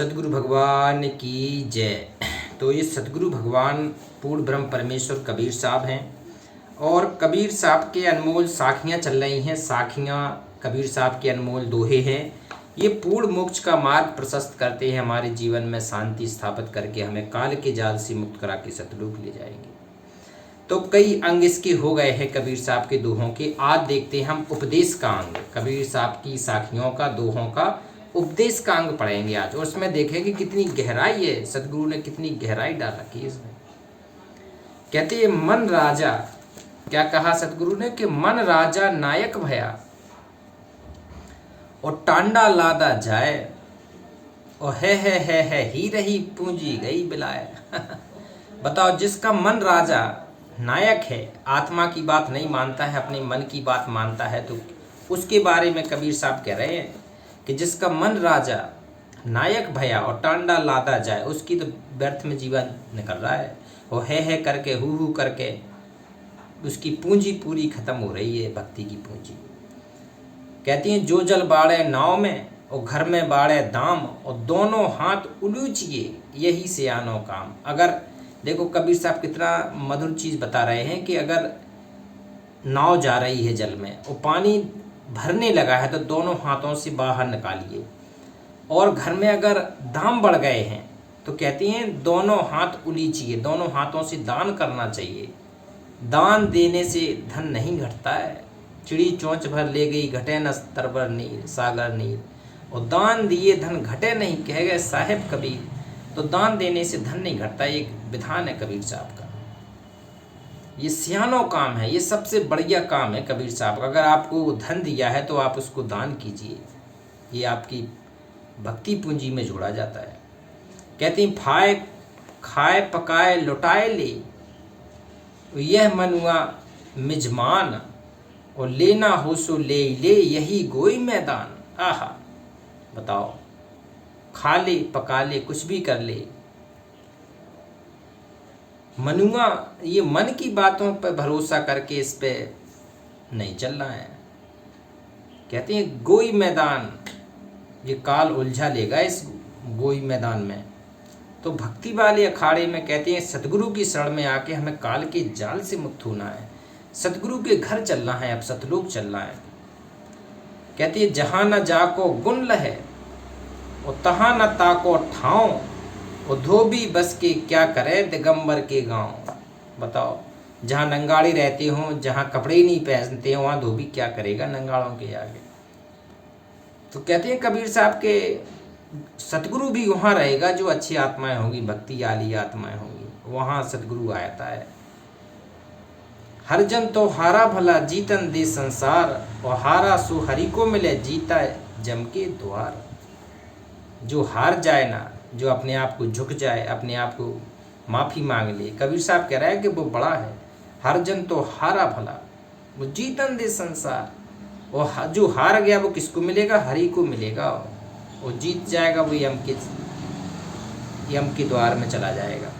सदगुरु भगवान की जय। तो ये सदगुरु भगवान पूर्ण ब्रह्म परमेश्वर कबीर साहब हैं और कबीर साहब के अनमोल साखियाँ चल रही हैं। साखियाँ कबीर साहब के अनमोल दोहे हैं। ये पूर्ण मोक्ष का मार्ग प्रशस्त करते हैं, हमारे जीवन में शांति स्थापित करके हमें काल के जाल से मुक्त करा के सतलोक ले जाएंगे। तो कई अंग इसके हो गए हैं कबीर साहब के दोहों के। आज देखते हैं हम उपदेश का अंग, कबीर साहब की साखियों का, दोहों का उपदेश का अंग पढ़ेंगे आज, और उसमें देखेंगे कितनी गहराई है, सदगुरु ने कितनी गहराई डाल रखी है इसमें। कहते हैं मन राजा, क्या कहा सदगुरु ने कि मन राजा नायक भया और टांडा लादा जाए और है ही रही पूंजी गई बिलाए। बताओ, जिसका मन राजा नायक है, आत्मा की बात नहीं मानता है, अपने मन की बात मानता है, तो उसके बारे में कबीर साहब कह रहे हैं कि जिसका मन राजा नायक भया और टांडा लादा जाए, उसकी तो व्यर्थ में जीवन निकल रहा है। वो है करके, हु करके उसकी पूंजी पूरी खत्म हो रही है, भक्ति की पूंजी। कहती हैं जो जल बाड़े नाव में और घर में बाड़े दाम और दोनों हाथ उलूचिए यही सियानो काम। अगर देखो कबीर साहब कितना मधुर चीज़ बता रहे हैं कि अगर नाव जा रही है जल में और पानी भरने लगा है तो दोनों हाथों से बाहर निकालिए, और घर में अगर दाम बढ़ गए हैं तो कहती हैं दोनों हाथ उलीचिए, दोनों हाथों से दान करना चाहिए। दान देने से धन नहीं घटता है। चिड़ी चोंच भर ले गई घटे न तरबर नीर सागर नीर, और दान दिए धन घटे नहीं कह गए साहेब कबीर। तो दान देने से धन नहीं घटता, एक विधान है कबीर साहब का। ये सियानो काम है, ये सबसे बढ़िया काम है कबीर साहब का। अगर आपको धन दिया है तो आप उसको दान कीजिए, ये आपकी भक्ति पूंजी में जोड़ा जाता है। कहती फाय खाए पकाए लुटाए ले यह मनुआ मिजमान, और लेना हो सो ले ले यही गोई मैदान। आहा, बताओ, खा ले पका ले कुछ भी कर ले, मनुआ, ये मन की बातों पर भरोसा करके इस पे नहीं चलना है। कहते हैं गोई मैदान, ये काल उलझा लेगा इस गोई मैदान में। तो भक्ति वाले अखाड़े में कहते हैं सतगुरु की शरण में आके हमें काल के जाल से मुक्त होना है, सतगुरु के घर चलना है, अब सतलोक चलना है। कहते हैं जहाँ न जाको गुण लहे और तहाँ न ताको ठाव, और धोबी बस के क्या करे दिगंबर के गांव। बताओ, जहाँ नंगाड़ी रहते हो, जहाँ कपड़े ही नहीं पहनते हो, वहाँ धोबी क्या करेगा नंगाड़ों के आगे। तो कहते हैं कबीर साहब के सतगुरु भी वहाँ रहेगा जो अच्छी आत्माएं होंगी, भक्ति वाली आत्माएं होंगी, वहाँ सतगुरु आता है। हर जन तो हारा भला जीतन दे संसार, और हारा सो हरि को मिले जीता जम के द्वार। जो हार जाए ना, जो अपने आप को झुक जाए, अपने आप को माफ़ी मांग ले, कबीर साहब कह रहा है कि वो बड़ा है। हर जन तो हारा भला वो जीतन दे संसार, और जो हार गया वो किसको मिलेगा? हरि को मिलेगा। वो जीत जाएगा, वो यम के द्वार में चला जाएगा।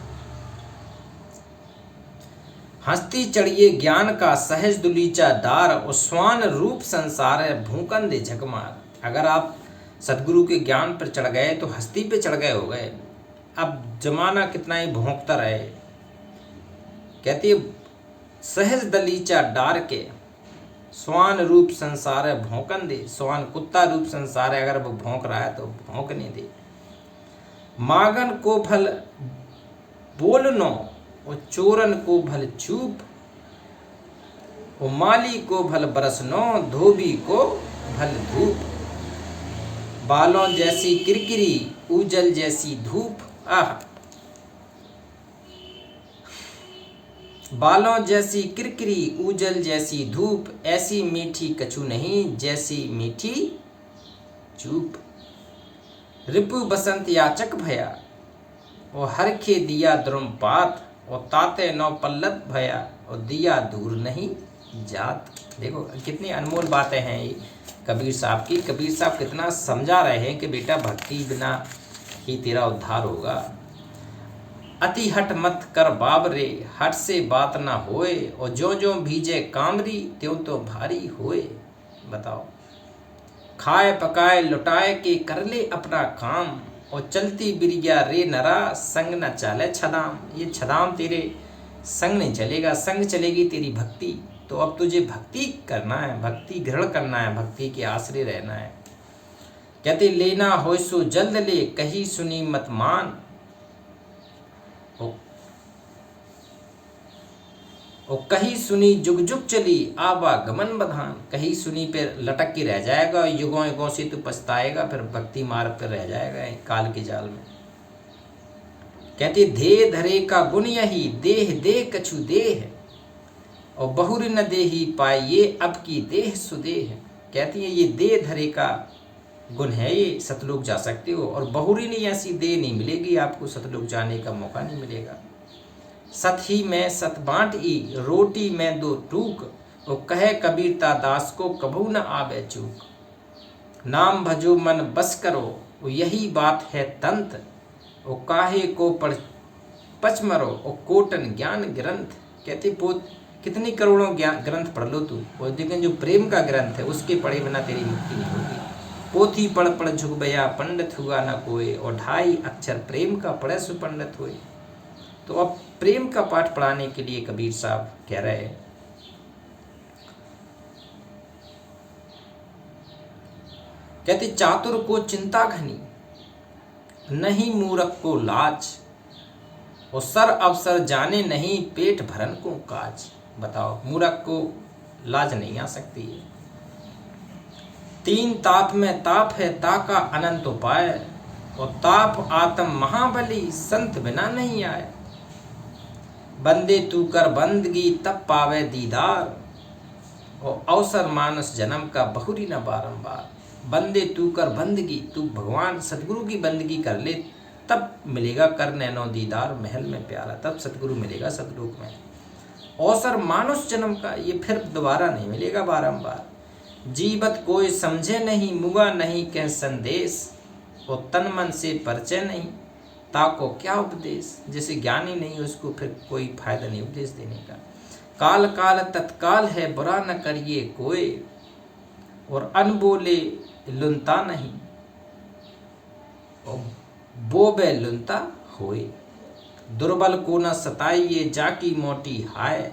हंसती चढ़िए ज्ञान का सहज दुलीचा दार, और स्वान रूप संसार है भूकन दे झकमार। अगर आप सदगुरु के ज्ञान पर चढ़ गए तो हस्ती पे चढ़ गए हो गए। अब जमाना कितना ही भोंकता रहे। कहती है सहज दलीचा डार के स्वान रूप संसार है भौंकन दे। स्वान कुत्ता रूप संसार है, अगर वो भौंक रहा है तो भौंकने दे। मागन को भल बोलनो और चोरन को भल चूप, और माली को भल बरसनो धोबी को भल धूप। बालों जैसी किरकिरी उजल जैसी धूप। आह, बालों जैसी किरकिरी उजल जैसी धूप, ऐसी मीठी कछु नहीं जैसी मीठी चूप। रिपु बसंत याचक भया और हरखे दिया द्रुमपात, और ताते नौ पल्लत भया और दिया दूर नहीं जात। देखो कितनी अनमोल बातें हैं ये कबीर साहब की। कबीर साहब कितना समझा रहे हैं कि बेटा भक्ति बिना ही तेरा उद्धार होगा। अति हट मत कर बाबरे, हट से बात ना होए, और जो जो भीजे कामरी त्यों तो भारी होए। बताओ, खाए पकाए लुटाए के कर ले अपना काम, और चलती बिरिया रे नरा, संग न चाले छदाम। ये छदाम तेरे संग नहीं चलेगा, संग चलेगी तेरी भक्ति। तो अब तुझे भक्ति करना है, भक्ति ग्रहण करना है, भक्ति के आश्रय रहना है। कहते लेना हो सो जल्द ले, कही सुनी मत मान। और कही सुनी जुग जुग चली, आवागमन बधान। कही सुनी पे लटक के रह जाएगा, युगों युगों से तू पछताएगा, फिर भक्ति मार्ग पर रह जाएगा काल के जाल में। कहते धे धरे का गुण यही, देह दे कछु देह, और बहुरी न देही पाइये अब की देह सुदेह। कहती है ये दे धरे का गुण है, ये सतलोक जा सकते हो, और बहुरी नहीं ऐसी देह नहीं मिलेगी आपको, सतलोक जाने का मौका नहीं मिलेगा। सत ही में सत बांट ई, रोटी में दो टूक, और कहे कबीरता दास को कभू न आवे चूक। नाम भजो मन बस करो, यही बात है तंत, और काहे को पढ़ पच मरो, और कोटन ज्ञान ग्रंथ। कहते पोत कितनी करोड़ों ज्ञान ग्रंथ पढ़ लो तू, और लेकिन जो प्रेम का ग्रंथ है उसके पढ़े बिना तेरी मुक्ति नहीं होगी। पोथी पढ़ पढ़ झुक बया, पंडित हुआ न कोई, और 2.5 अक्षर प्रेम का पढ़े सुपंडित हुए। तो अब प्रेम का पाठ पढ़ाने के लिए कबीर साहब कह रहे हैं, कहते चातुर को चिंता घनी, नहीं मूर्ख को लाज, और सर अवसर जाने नहीं, पेट भरन को काज। बताओ मूर्ख को लाज नहीं आ सकती है। 3 ताप में ताप है, ताका अनंत उपाय, और ताप आत्म महाबली, संत बिना नहीं आए। बंदे तू कर बंदगी, तब पावे दीदार, और अवसर मानस जन्म का बहुरी न बारंबार। बंदे तू कर बंदगी, तू भगवान सतगुरु की बंदगी कर ले, तब मिलेगा कर नैनो दीदार, महल में प्यारा, तब सतगुरु मिलेगा सतलोक में। अवसर मानुष जन्म का, ये फिर दोबारा नहीं मिलेगा बारंबार। जीवत कोई समझे नहीं, मुआ नहीं कह संदेश, और तन मन से परिचय नहीं, ताको क्या उपदेश। जैसे ज्ञानी नहीं उसको फिर कोई फायदा नहीं उपदेश देने का। काल काल तत्काल है, बुरा न करिए कोई, और अनबोले लुनता नहीं, और बोबे लुनता होए। दुर्बल को न सताइए, जाकी मोटी हाय,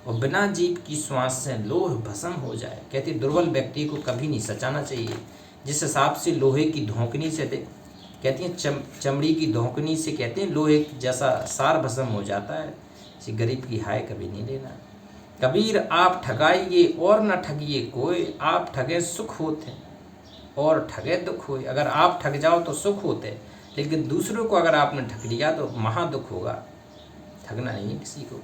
और बिना जीभ की श्वास से लोह भस्म हो जाए। कहते दुर्बल व्यक्ति को कभी नहीं सचाना चाहिए। जिस हिसाब से लोहे की धोकनी से कहती हैं चमड़ी की धोकनी से कहते हैं लोहे जैसा सार भस्म हो जाता है, इसी गरीब की हाय कभी नहीं लेना। कबीर आप ठगाइए और न ठगिए कोई, आप ठगे सुख होते और ठगे दुख होए। अगर आप ठग जाओ तो सुख होते, लेकिन दूसरों को अगर आपने ठग लिया तो महादुख होगा। ठगना नहीं किसी को।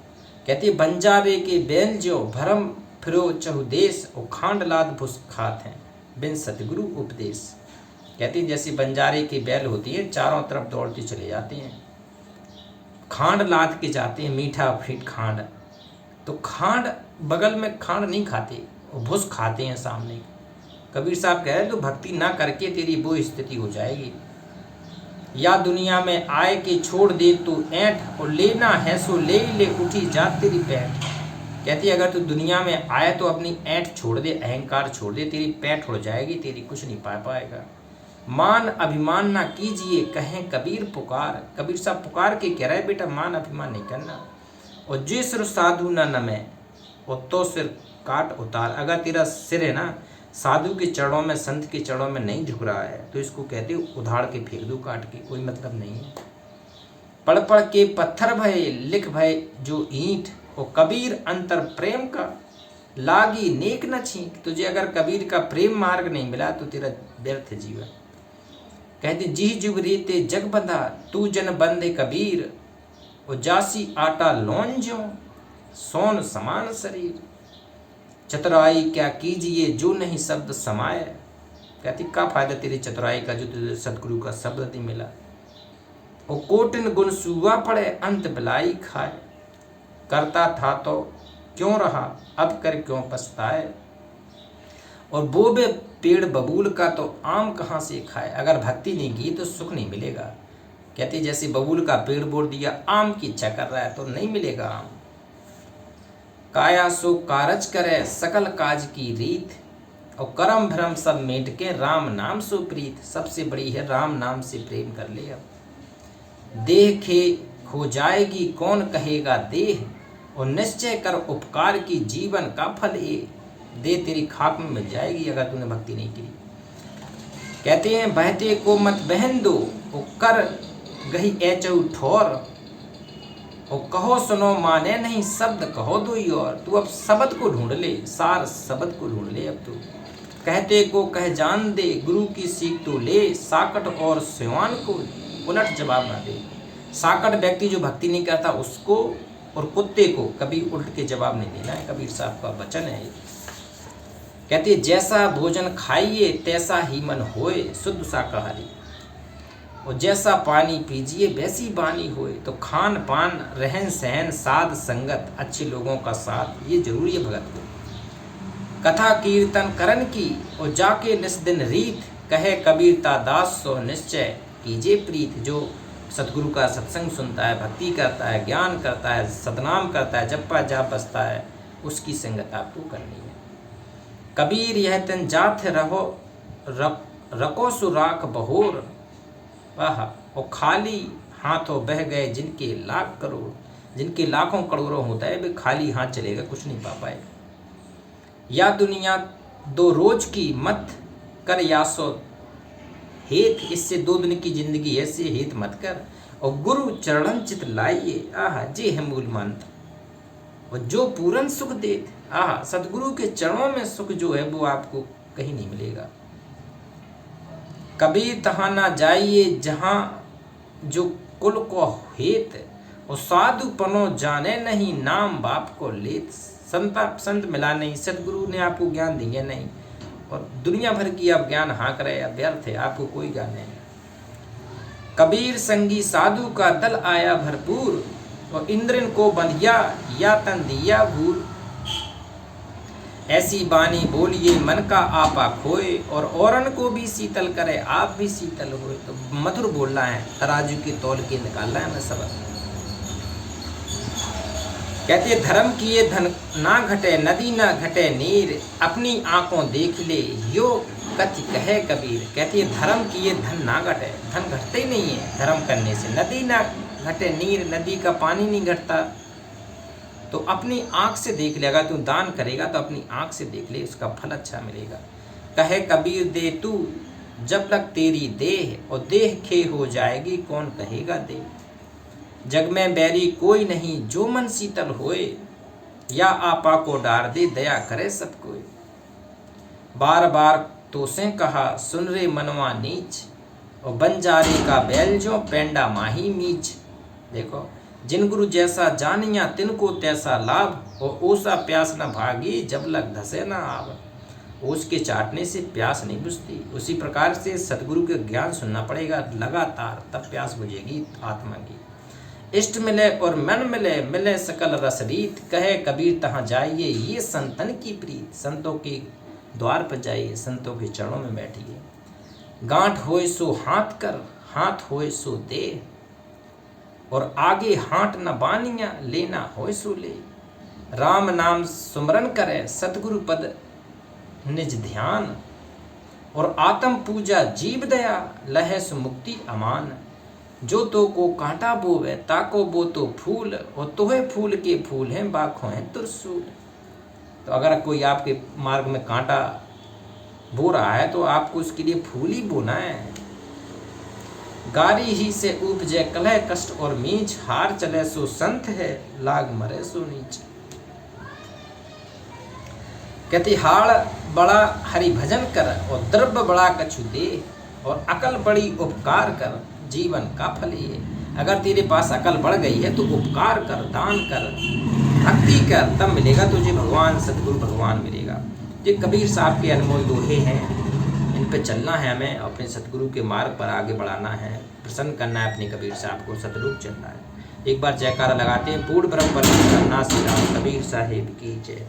कहती है बंजारे के बैल जो, भरम फिरो चहुदेश, और खांड लाद भुस खात हैं, बिन सतगुरु उपदेश। कहती है जैसे बंजारे की बैल होती है, चारों तरफ दौड़ती चले जाते हैं, खांड लाद के जाते हैं, मीठा फीट खांड। तो खांड बगल में खांड नहीं खाते, वो भुस खाते हैं सामने। कबीर साहब कह रहे तो भक्ति ना करके तेरी वो स्थिति हो जाएगी। या दुनिया में आए के छोड़ दे तू ऐंठ, और लेना है सो ले ले, उठी जा तेरी पैंठ। कहती है अगर तू दुनिया में आए तो अपनी ऐंठ छोड़ दे, अहंकार छोड़ दे, तेरी पैंठ उड़ जाएगी, तेरी कुछ नहीं पा पाएगा। मान अभिमान ना कीजिए, कहें कबीर पुकार। कबीर साहब पुकार के कह रहे बेटा मान अभिमान नहीं करना। और जे सिर साधु न नमे, और तो सिर काट उतार। अगर तेरा सिर है ना साधु के चरणों में, संत के चरणों में नहीं झुक रहा है तो इसको कहते उधाड़ के फेंक दो, काट के, कोई मतलब नहीं है। पढ़ पढ़ के पत्थर भय, लिख भय जो ईंट, और कबीर अंतर प्रेम का, लागी नेक न छींक। तुझे अगर कबीर का प्रेम मार्ग नहीं मिला तो तेरा व्यर्थ जीवन। कहते जी जुग रीते जग बंधा, तू जन बंधे कबीर, और जासी आटा लौन ज्यों, सोन समान शरीर। चतुराई क्या कीजिए जो नहीं शब्द समाए। कहती क्या फायदा तेरी चतुराई का जो तुझे सतगुरु का शब्द नहीं मिला। और कोटिन गुण सुआ पड़े, अंत बिलाई खाए। करता था तो क्यों रहा, अब कर क्यों पछताए। और बोबे पेड़ बबूल का, तो आम कहाँ से खाए। अगर भक्ति नहीं की तो सुख नहीं मिलेगा। कहती जैसे बबूल का पेड़ बोल दिया, आम की इच्छा कर रहा है तो नहीं मिलेगा आम। काया सो कारज करे, सकल काज की रीत, और कर्म भ्रम सब मेट के राम नाम सो प्रीत। सबसे बड़ी है राम नाम से प्रेम कर ले। अब देह खे हो जाएगी कौन कहेगा देह, और निश्चय कर उपकार की जीवन का फल ये। दे तेरी खाक में मिल जाएगी अगर तूने भक्ति नहीं की। कहते हैं बहते को मत बहन दो, वो कर गही ऐचऊ ठोर, और कहो सुनो माने नहीं शब्द कहो दो और। तू अब शब्द को ढूंढ ले, सार शब्द को ढूंढ ले। अब तू कहते को कह जान दे, गुरु की सीख तो ले, साकट और सिवान को उलट जवाब ना दे। साकट व्यक्ति जो भक्ति नहीं करता उसको, और कुत्ते को कभी उल्ट के जवाब नहीं देना है। कबीर साहब का वचन है। कहते जैसा भोजन खाइए तैसा ही मन होए शुद्ध शाकाहारी, और जैसा पानी पीजिए वैसी बानी होए। तो खान पान रहन सहन साध संगत अच्छे लोगों का साथ ये जरूरी है भगत को। कथा कीर्तन करन की और जाके निस दिन रीत, कहे कबीरता दास सो निश्चय कीजिए प्रीत। जो सतगुरु का सत्संग सुनता है, भक्ति करता है, ज्ञान करता है, सतनाम करता है, जप्पा जाप बसता है, उसकी संगत आपको करनी है। कबीर यह तन जात रहो रको सुराख बहोर, वाह। और खाली हाथों बह गए जिनके लाख करोड़। जिनके लाखों करोड़ों होता है वे खाली हाथ चलेगा, कुछ नहीं पा पाए। या दुनिया दो रोज की मत कर यासो हेत, इससे 2 दिन की जिंदगी ऐसे हेत मत कर। और गुरु चरण चित लाइए, आह जे है मूल मंत्र, और जो पूर्ण सुख देत। आह सतगुरु के चरणों में सुख जो है वो आपको कहीं नहीं मिलेगा। कबीर तहाँ ना जाइए जहाँ जो कुल को हेत, और साधु पनो जाने नहीं नाम बाप को लेत। संत मिला नहीं, सतगुरु ने आपको ज्ञान दिया नहीं, और दुनिया भर की आप ज्ञान हाँक रहे हैं, व्यर्थ है, आपको कोई ज्ञान नहीं। कबीर संगी साधु का दल आया भरपूर, और इंद्रन को बंधिया या तन दिया भूर। ऐसी बानी बोलिए मन का आपा खोए, और औरन को भी शीतल करे आप भी शीतल होए। तो मधुर बोलना है, तराजू के तौल के निकालना है हमें सबक। कहते धर्म किए धन ना घटे, नदी ना घटे नीर, अपनी आंखों देख ले यो कथि कहे कबीर। कहते धर्म किए धन ना घटे, धन घटते ही नहीं है धर्म करने से। नदी ना घटे नीर, नदी का पानी नहीं घटता। तो अपनी आंख से देख ले, अगर तू दान करेगा तो अपनी आंख से देख ले, उसका फल अच्छा मिलेगा। कहे कबीर दे तू जब तक तेरी देह, और देह खे हो जाएगी कौन कहेगा दे। जग में बैरी कोई नहीं जो मन शीतल होए, या आपा को डार दे दया करे सब कोई। बार बार तो से कहा सुन रे मनवा नीच, और बंजारे का बैल जो पेंडा माही मीच। देखो जिन गुरु जैसा जानिया तिनको तैसा लाभ, और ओसा प्यास न भागी जब लग धसे न आव। उसके चाटने से प्यास नहीं बुझती, उसी प्रकार से सतगुरु के ज्ञान सुनना पड़ेगा लगातार, तब प्यास बुझेगी आत्मा की। इष्ट मिले और मन मिले, मिले सकल रस रीत, कहे कबीर तहाँ जाइए ये संतन की प्रीत। संतों के द्वार पर जाइए, संतों के चरणों में बैठिए। गांठ होए सो हाथ कर, हाथ होए सो दे, और आगे हाथ न बानिया लेना होए सो ले। राम नाम सुमरन करे सतगुरु पद निज ध्यान, और आत्म पूजा जीव दया लहे सुमुक्ति अमान। जो तो को कांटा बोवे ताको बो तो फूल, और तोहे फूल के फूल हैं बाखों हैं त्रिशूल। तो अगर कोई आपके मार्ग में कांटा बो रहा है तो आपको उसके लिए फूल ही बोना है। गारी ही से उपजे कलह कष्ट और मीच, हार चले सो संत है लाग मरे सो नीच। कहती हाड़ बड़ा हरि भजन कर, और द्रव्य बड़ा कछु दे, और अकल बड़ी उपकार कर जीवन का फल ये। अगर तेरे पास अकल बढ़ गई है तो उपकार कर, दान कर, भक्ति कर, तब मिलेगा तुझे भगवान, सतगुरु भगवान मिलेगा। ये कबीर साहब के अनमोल दोहे हैं, इन पे चलना है हमें, अपने सतगुरु के मार्ग पर आगे बढ़ाना है, प्रसन्न करना है अपने कबीर साहब को, सतरूप चलना है। एक बार जयकारा लगाते हैं। पूर्ण ब्रह्म परमेश्वर नाथ श्री राम कबीर साहिब की जय।